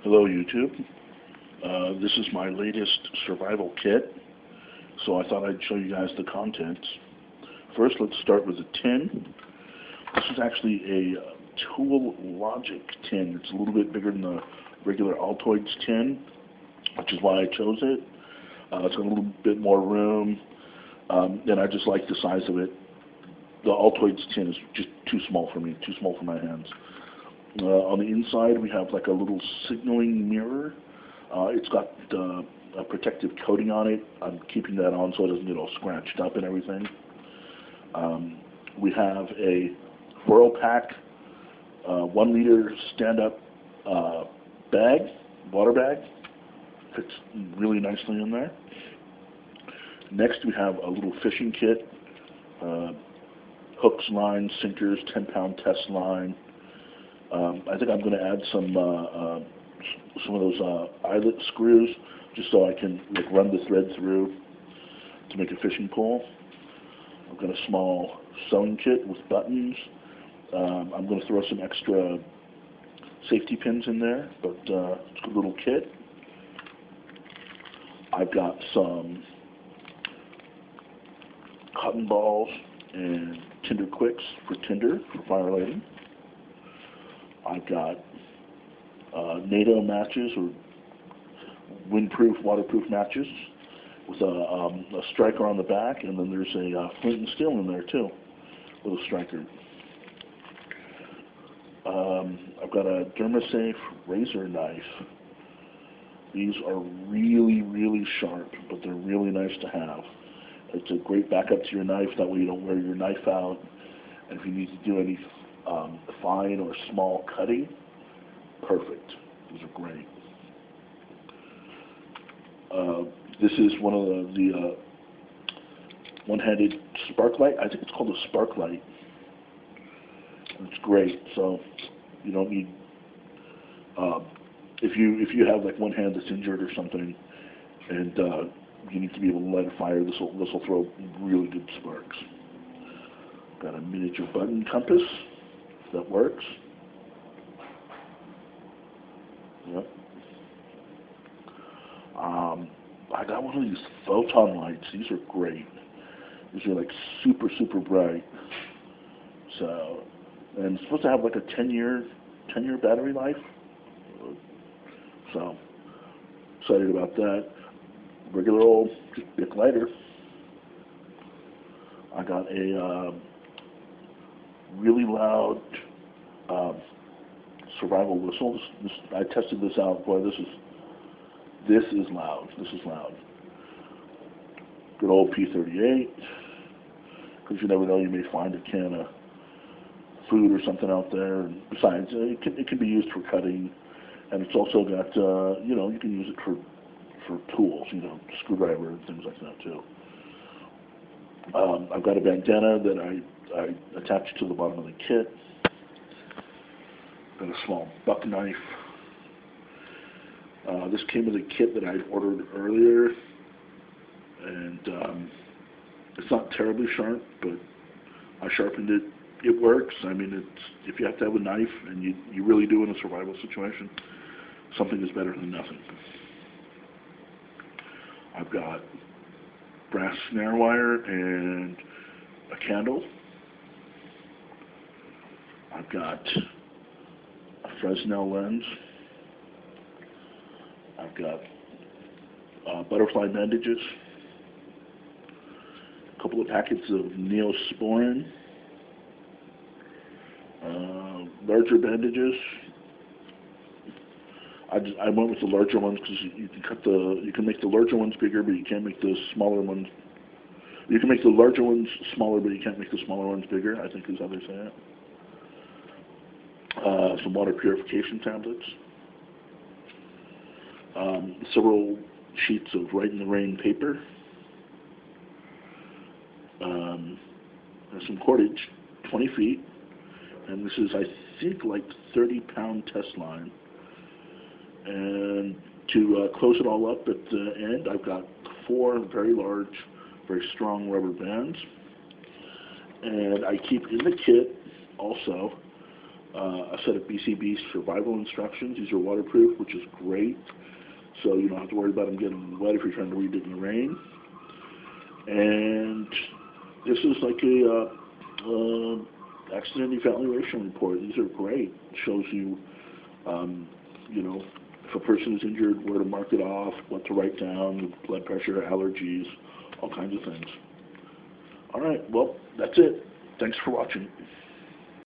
Hello YouTube. This is my latest survival kit, so I thought I'd show you guys the contents. First, let's start with a tin. This is actually a Tool Logic tin. It's a little bit bigger than the regular Altoids tin, which is why I chose it. It's got a little bit more room, and I just like the size of it. The Altoids tin is just too small for me, too small for my hands. On the inside, we have like a little signaling mirror. It's got a protective coating on it. I'm keeping that on so it doesn't get all scratched up and everything. We have a FluoroPack 1 liter stand-up bag, water bag. Fits really nicely in there. Next, we have a little fishing kit. Hooks, lines, sinkers, 10-pound test line. I think I'm going to add some of those eyelet screws just so I can run the thread through to make a fishing pole. I've got a small sewing kit with buttons. I'm going to throw some extra safety pins in there, but it's a good little kit. I've got some cotton balls and tinder quicks for tinder, for fire lighting. I've got NATO matches, or windproof, waterproof matches, with a striker on the back, and then there's a flint and steel in there too, with a striker. I've got a Dermasafe razor knife. These are really, really sharp, but they're really nice to have. It's a great backup to your knife. That way you don't wear your knife out. And if you need to do any fine or small cutting, perfect. These are great. This is one of the one-handed spark light. I think it's called a spark light. It's great. So you don't need if you have like one hand that's injured or something, and you need to be able to light a fire, this will throw really good sparks. Got a miniature button compass that works. Yep. I got one of these photon lights. These are great. These are like super, super bright. So, and it's supposed to have like a 10-year battery life. So, excited about that. Regular old Bic lighter. I got a really loud survival whistle. I tested this out. Boy, this is loud. This is loud. Good old P38. Because you never know, you may find a can of food or something out there. And besides, it can be used for cutting, and it's also got you can use it for tools, screwdriver and things like that too. I've got a bandana that I attached to the bottom of the kit. Got a small buck knife. This came with a kit that I'd ordered earlier, and it's not terribly sharp, but I sharpened it. It works. I mean, if you have to have a knife, and you really do in a survival situation, something is better than nothing. I've got brass snare wire and a candle. I've got a Fresnel lens. I've got butterfly bandages, a couple of packets of Neosporin, larger bandages. I went with the larger ones because you can make the larger ones bigger, but you can't make the smaller ones. You can make the larger ones smaller, but you can't make the smaller ones bigger, I think is how they say it. Some water purification tablets. Several sheets of Write in the Rain paper. Some cordage, 20 feet. And this is, I think, like 30-pound test line. And to close it all up at the end, I've got 4 very large, very strong rubber bands. And I keep in the kit also a set of BCB survival instructions. These are waterproof, which is great. So you don't have to worry about them getting wet if you're trying to read it in the rain. And this is like a accident evaluation report. These are great. It shows you, you know, if a person is injured, where to mark it off, what to write down, blood pressure, allergies, all kinds of things. All right, well, that's it. Thanks for watching.